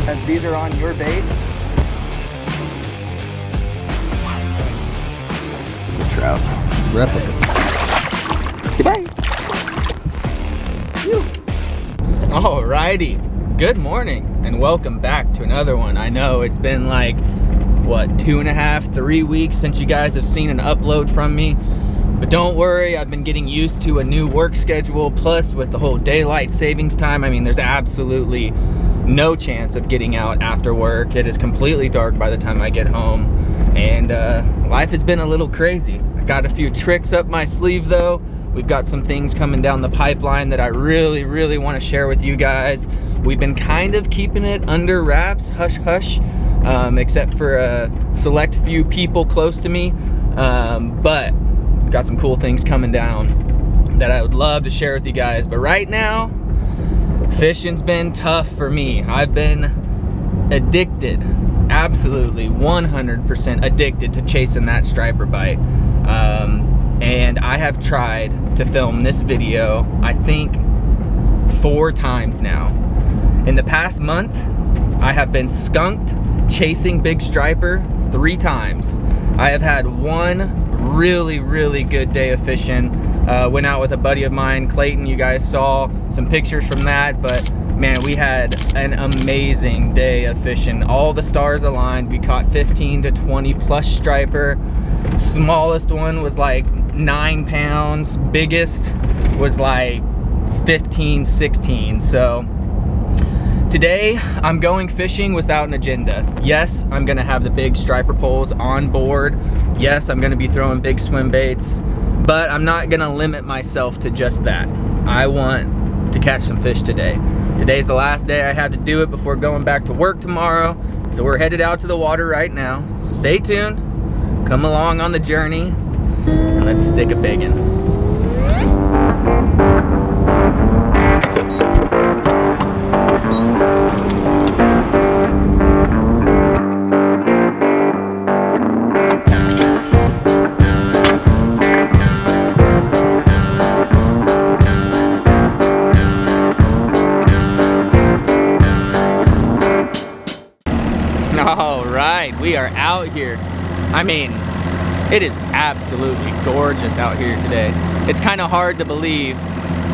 as these are on your bait. The trout. Replica. Goodbye. Alrighty, good morning and welcome back to another one. I know it's been like, what, 2.5, 3 weeks since you guys have seen an upload from me. But don't worry, I've been getting used to a new work schedule, plus with the whole daylight savings time, I mean, there's absolutely no chance of getting out after work. It is completely dark by the time I get home, and life has been a little crazy. I got a few tricks up my sleeve though. We've got some things coming down the pipeline that I really want to share with you guys. We've been kind of keeping it under wraps, hush hush, except for a select few people close to me, but got some cool things coming down that I would love to share with you guys. But right now, fishing's been tough for me. I've been addicted, absolutely 100% addicted to chasing that striper bite. And I have tried to film this video, I think 4 times now. In the past month, I have been skunked chasing big striper 3 times. I have had one really good day of fishing. Went out with a buddy of mine, Clayton. You guys saw some pictures from that, but man, we had an amazing day of fishing. All the stars aligned. We caught 15 to 20 plus striper. Smallest one was like 9 pounds. Biggest was like 15, 16. So today, I'm going fishing without an agenda. Yes, I'm gonna have the big striper poles on board. Yes, I'm gonna be throwing big swim baits, but I'm not gonna limit myself to just that. I want to catch some fish today. Today's the last day I have to do it before going back to work tomorrow. So we're headed out to the water right now. So stay tuned, come along on the journey, and let's stick a big in. All right, we are out here. I mean, it is absolutely gorgeous out here today. It's kind of hard to believe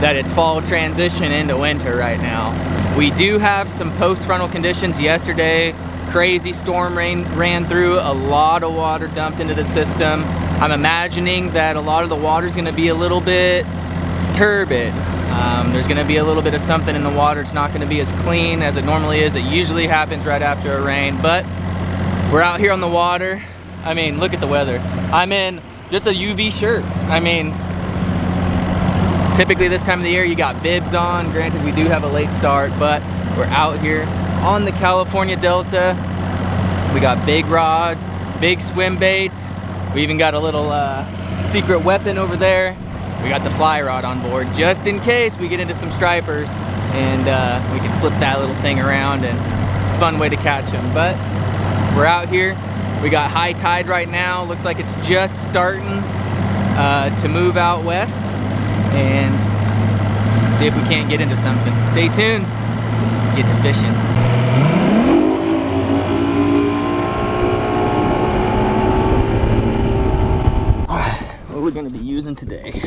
that it's fall transition into winter right now. We do have some post-frontal conditions yesterday. Crazy storm rain ran through, a lot of water dumped into the system. I'm imagining that a lot of the water is going to be a little bit turbid. There's going to be a little bit of something in the water. It's not going to be as clean as it normally is. It usually happens right after a rain, but we're out here on the water. I mean, look at the weather. I'm in just a UV shirt. I mean, typically this time of the year you got bibs on. Granted, we do have a late start, but we're out here on the California Delta. We got big rods, big swim baits. We even got a little secret weapon over there. We got the fly rod on board just in case we get into some stripers, and we can flip that little thing around, and it's a fun way to catch them. But we're out here. We got high tide right now. Looks like it's just starting to move out west, and see if we can't get into something. So stay tuned. Let's get to fishing. What are we gonna be using today?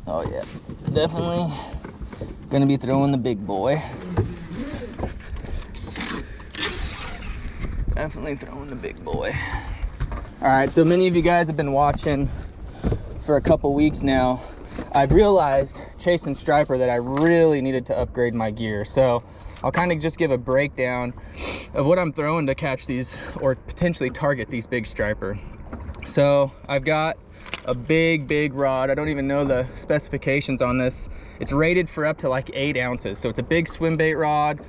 Oh yeah, definitely gonna be throwing the big boy. Definitely throwing the big boy. All right, so many of you guys have been watching for a couple weeks now. I've realized chasing striper that I really needed to upgrade my gear. So I'll kind of just give a breakdown of what I'm throwing to catch these, or potentially target these big striper. So I've got a big rod. I don't even know the specifications on this. It's rated for up to like 8 ounces. So it's a big swim bait rod,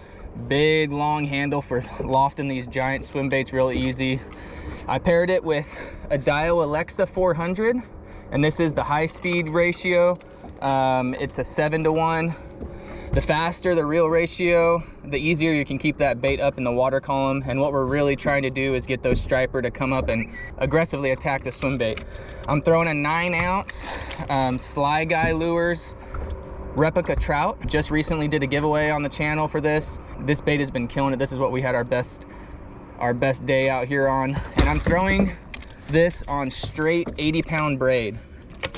big long handle for lofting these giant swim baits real easy. I paired it with a Dio Alexa 400, and this is the high speed ratio. It's a 7-to-1. The faster the reel ratio, the easier you can keep that bait up in the water column. And what we're really trying to do is get those striper to come up and aggressively attack the swim bait. I'm throwing a 9-ounce Sly Guy lures replica trout. Just recently did a giveaway on the channel for this. This bait has been killing it. This is what we had our best day out here on. And I'm throwing this on straight 80-pound braid.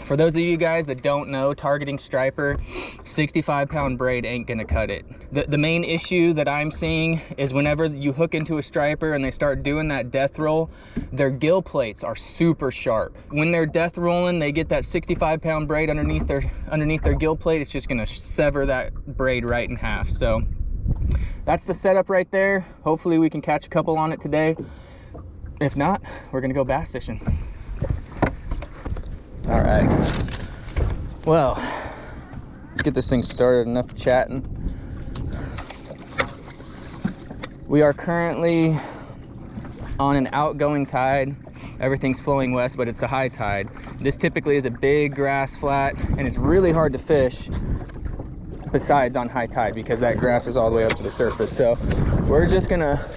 For those of you guys that don't know, targeting striper, 65-pound braid ain't gonna cut it. The main issue that I'm seeing is whenever you hook into a striper and they start doing that death roll, their gill plates are super sharp. When they're death rolling, they get that 65-pound braid underneath their gill plate. It's just gonna sever that braid right in half. So that's the setup right there. Hopefully we can catch a couple on it today. If not, we're gonna go bass fishing. All right, well, let's get this thing started. Enough chatting. We are currently on an outgoing tide. Everything's flowing west, but it's a high tide. This typically is a big grass flat, and it's really hard to fish besides on high tide because that grass is all the way up to the surface. So we're just gonna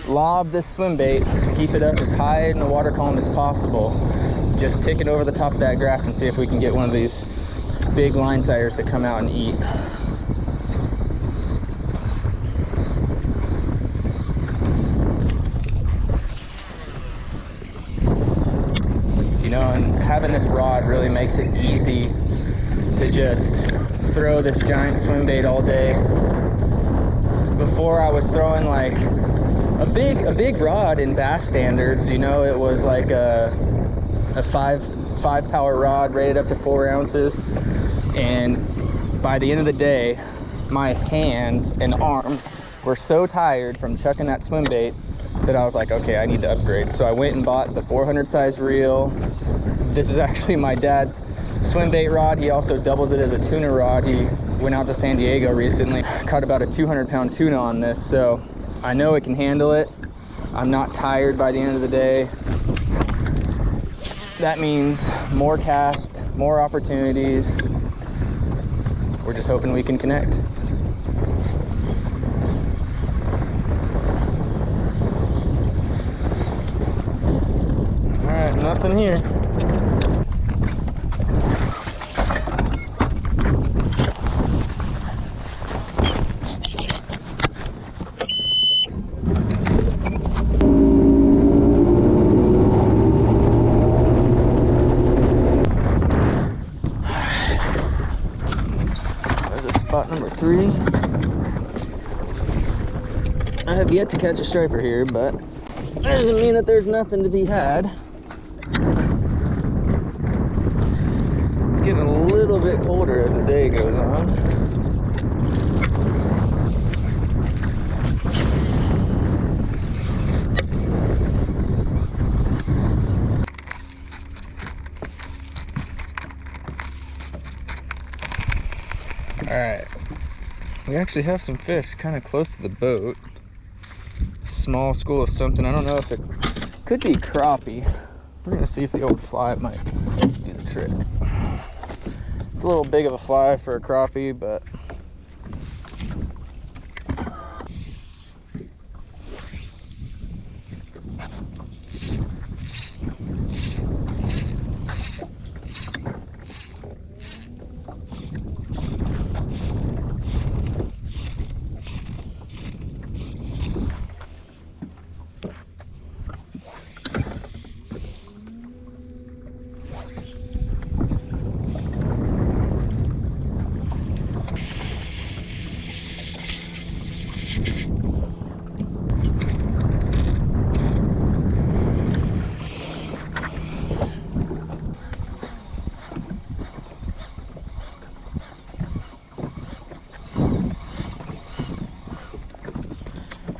lob this swim bait, keep it up as high in the water column as possible, just tick it over the top of that grass and see if we can get one of these big linesiders to come out and eat. You know, and having this rod really makes it easy to just throw this giant swim bait all day. Before I was throwing like a big rod in bass standards, you know, it was like a 5 power rod rated up to 4 ounces, and by the end of the day my hands and arms were so tired from chucking that swim bait that I was like, okay, I need to upgrade. So I went and bought the 400 size reel. This is actually my dad's swim bait rod. He also doubles it as a tuna rod. He went out to San Diego recently, caught about a 200-pound tuna on this, so I know it can handle it. I'm not tired by the end of the day. That means more cast, more opportunities. We're just hoping we can connect. All right, nothing here. Spot number 3. I have yet to catch a striper here, but that doesn't mean that there's nothing to be had. Getting a little bit colder as the day goes on. All right, we actually have some fish kind of close to the boat. A small school of something. I don't know if it could be crappie. We're gonna see if the old fly might do the trick. It's a little big of a fly for a crappie, but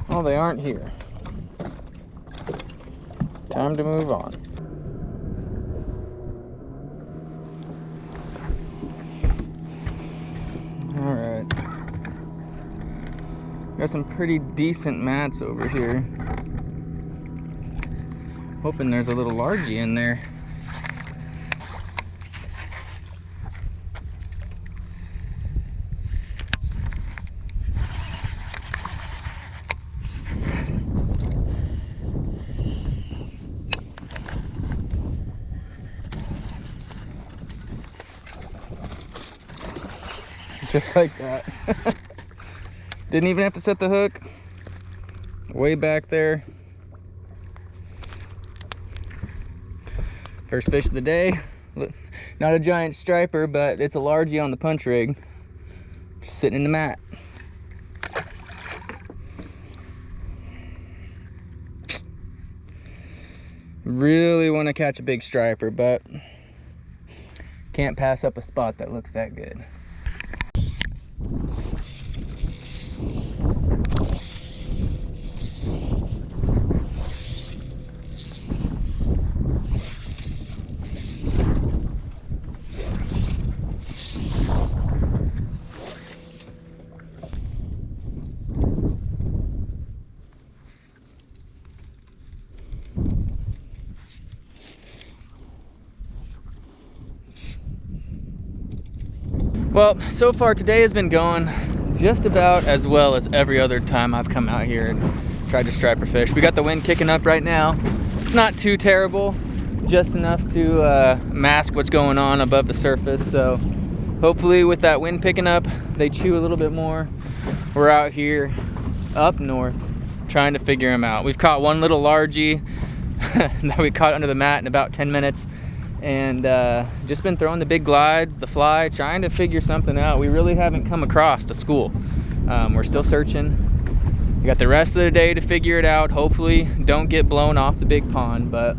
well, they aren't here. Time to move on. All right. Got some pretty decent mats over here. Hoping there's a little largie in there. Just like that. Didn't even have to set the hook. Way back there. First fish of the day. Not a giant striper, but it's a largie on the punch rig. Just sitting in the mat. Really want to catch a big striper, but can't pass up a spot that looks that good. Well, so far today has been going just about as well as every other time I've come out here and tried to striper fish. We got the wind kicking up right now. It's not too terrible, just enough to mask what's going on above the surface. So hopefully with that wind picking up, they chew a little bit more. We're out here up north trying to figure them out. We've caught one little largie that we caught under the mat in about 10 minutes. And just been throwing the big glides, the fly, trying to figure something out. We really haven't come across a school. We're still searching. We got the rest of the day to figure it out. Hopefully don't get blown off the big pond, but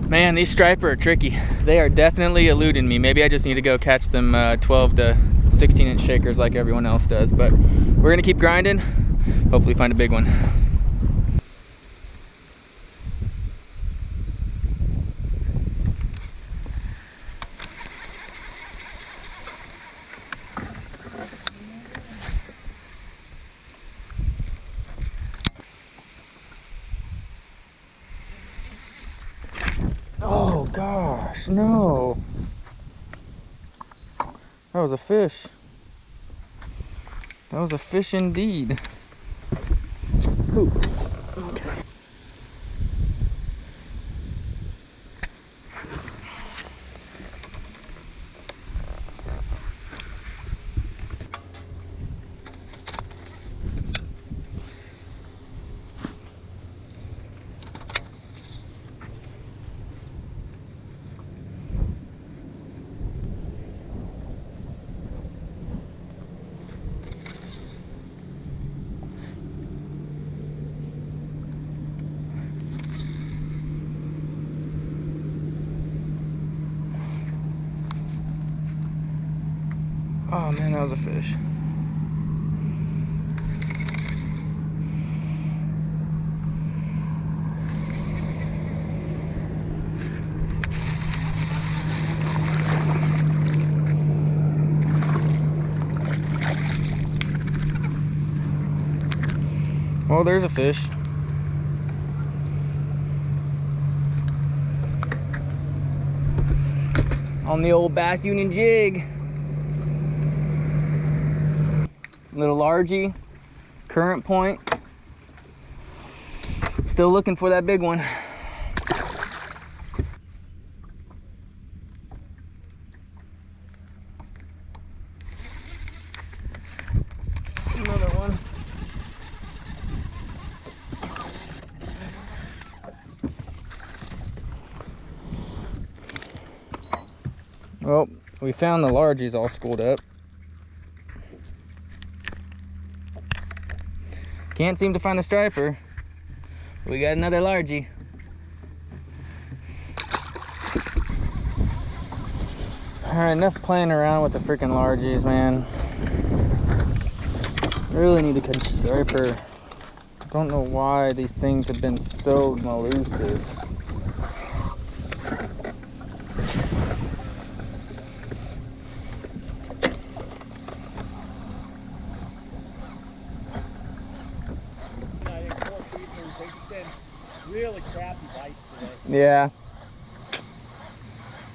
man, these striper are tricky. They are definitely eluding me. Maybe I just need to go catch them 12 to 16 inch shakers like everyone else does, but we're gonna keep grinding. Hopefully find a big one. Oh gosh, no. That was a fish. That was a fish indeed. Ooh. Okay. Oh man, that was a fish. Well, there's a fish. On the old Bass Union jig. Little largie, current point. Still looking for that big one. Another one. Well, we found the largies all schooled up. Can't seem to find the striper. We got another largie. All right, enough playing around with the freaking largies, man. Really need to catch a striper. Don't know why these things have been so elusive. Really crappy bites today. Yeah. You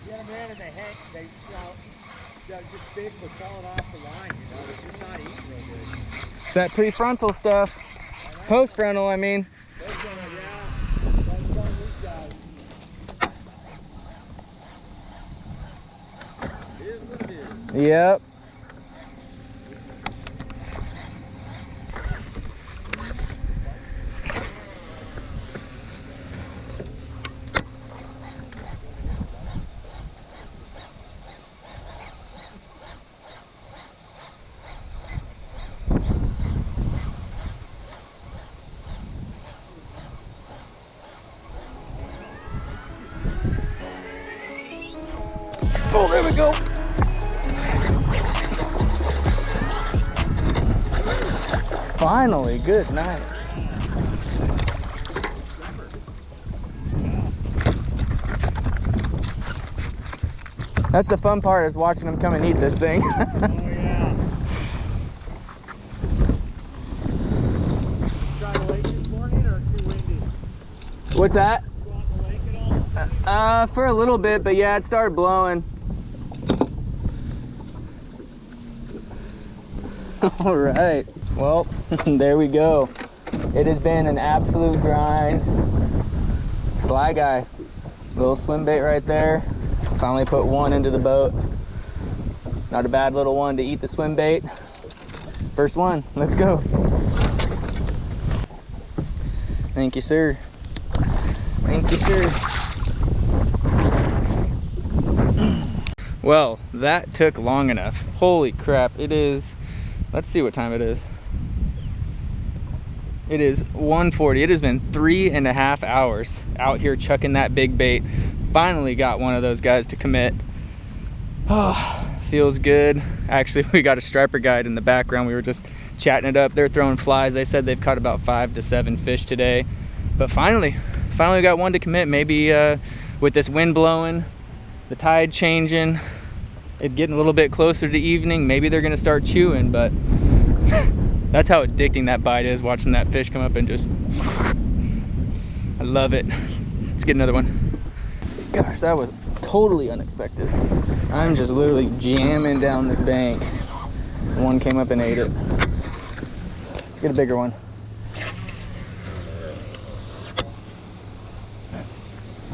get a man in the head, they, they're just basically falling off the line, they're just not eating real good. It's that prefrontal stuff. Post-frontal, I mean. Post-frontal, yeah. That's on these guys. It is what it is. Yep. Oh, there we go. Finally, good night. That's the fun part, is watching them come and eat this thing. Oh yeah. Try the lake this morning or too windy? What's that? Go out in the lake at all? For a little bit, but yeah, it started blowing. All right, well, there we go. It has been an absolute grind. Sly guy, little swim bait right there. Finally put one into the boat. Not a bad little one to eat the swim bait. First one, let's go. Thank you, sir. Thank you, sir. Well, that took long enough. Holy crap, it is, let's see what time it is. It is 1:40. It has been 3.5 hours out here chucking that big bait. Finally got one of those guys to commit. Oh, feels good. Actually, we got a striper guide in the background. We were just chatting it up. They're throwing flies. They said they've caught about 5 to 7 fish today. But finally got one to commit. Maybe with this wind blowing, the tide changing, it getting a little bit closer to evening, maybe they're gonna start chewing, but that's how addicting that bite is, watching that fish come up and just, I love it. Let's get another one. Gosh, that was totally unexpected. I'm just literally jamming down this bank. One came up and ate it. Let's get a bigger one.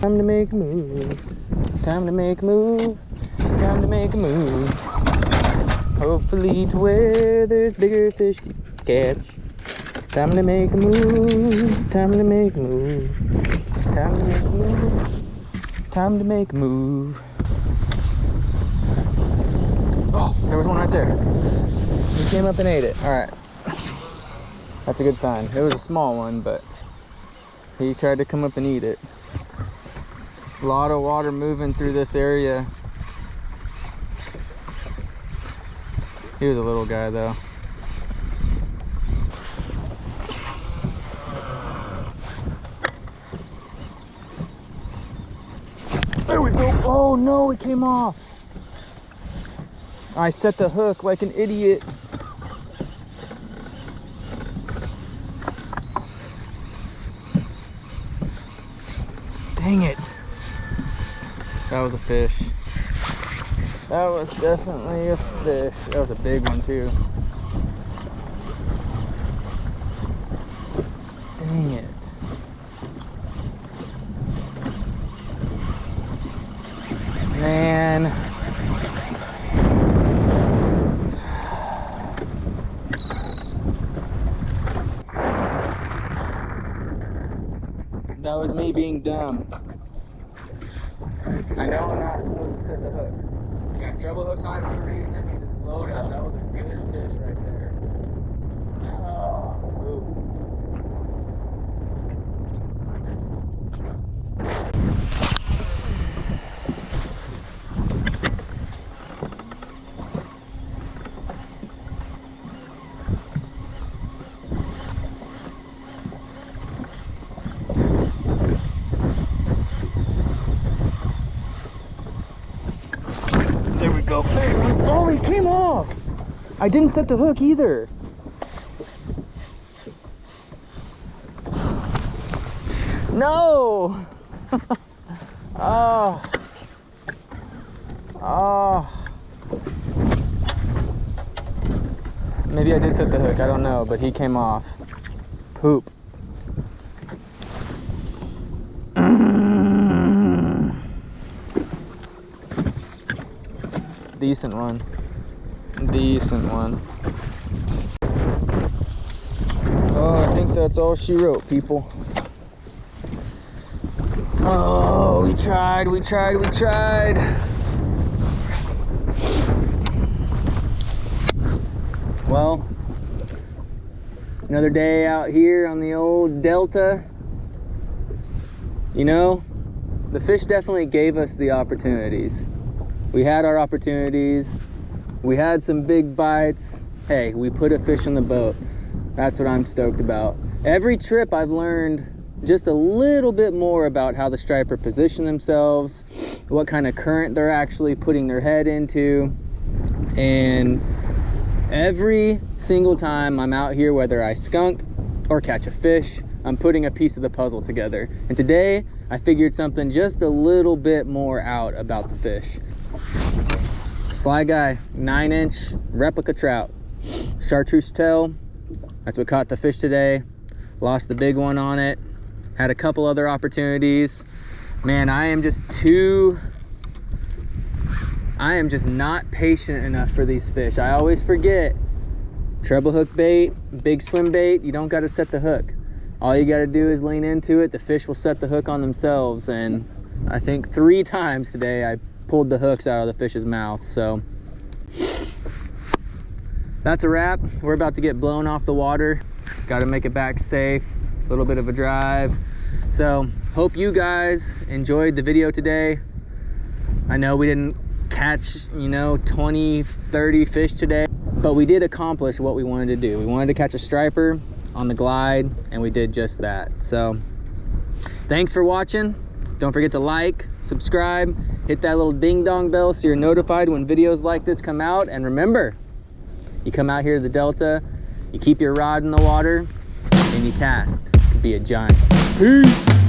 Time to make a move. Time to make a move. Time to make a move. Hopefully to where there's bigger fish to catch. Time to make a move. Time to make a move. Time to make a move. Time to make a move. Oh, there was one right there. He came up and ate it. All right. That's a good sign. It was a small one, but he tried to come up and eat it. A lot of water moving through this area. He was a little guy though. There we go. Oh no, it came off. I set the hook like an idiot. Dang it. That was a fish. That was definitely a fish. That was a big one too. Dang it. Man. That was me being dumb. I know I'm not supposed to set the hook. You got treble hooks on for a reason, you just load up. That was a good fish right there. Oh, ooh. There we go. Oh, he came off. I didn't set the hook either. No. Oh. Oh. Maybe I did set the hook. I don't know, but he came off. Poop. Decent one. decent one. Oh, I think that's all she wrote, people. Oh, we tried. Well, another day out here on the old Delta. You know, the fish definitely gave us the opportunities. We had our opportunities. We had some big bites. Hey, we put a fish on the boat. That's what I'm stoked about. Every trip I've learned just a little bit more about how the striper position themselves, what kind of current they're actually putting their head into. And every single time I'm out here, whether I skunk or catch a fish, I'm putting a piece of the puzzle together. And today I figured something just a little bit more out about the fish. Sly Guy, 9-inch replica trout, chartreuse tail. That's what caught the fish today. Lost the big one on it. Had a couple other opportunities. Man, I am just not patient enough for these fish. I always forget. Treble hook bait, big swim bait, you don't gotta set the hook. All you gotta do is lean into it. The fish will set the hook on themselves. And I think 3 times today I pulled the hooks out of the fish's mouth. So that's a wrap. We're about to get blown off the water. Got to make it back safe. A little bit of a drive. So hope you guys enjoyed the video today. I know we didn't catch, 20, 30 fish today, but we did accomplish what we wanted to do. We wanted to catch a striper on the glide, and we did just that. So thanks for watching. Don't forget to like, subscribe, hit that little ding dong bell so you're notified when videos like this come out. And remember, you come out here to the Delta, you keep your rod in the water, and you cast. It could be a giant. Peace.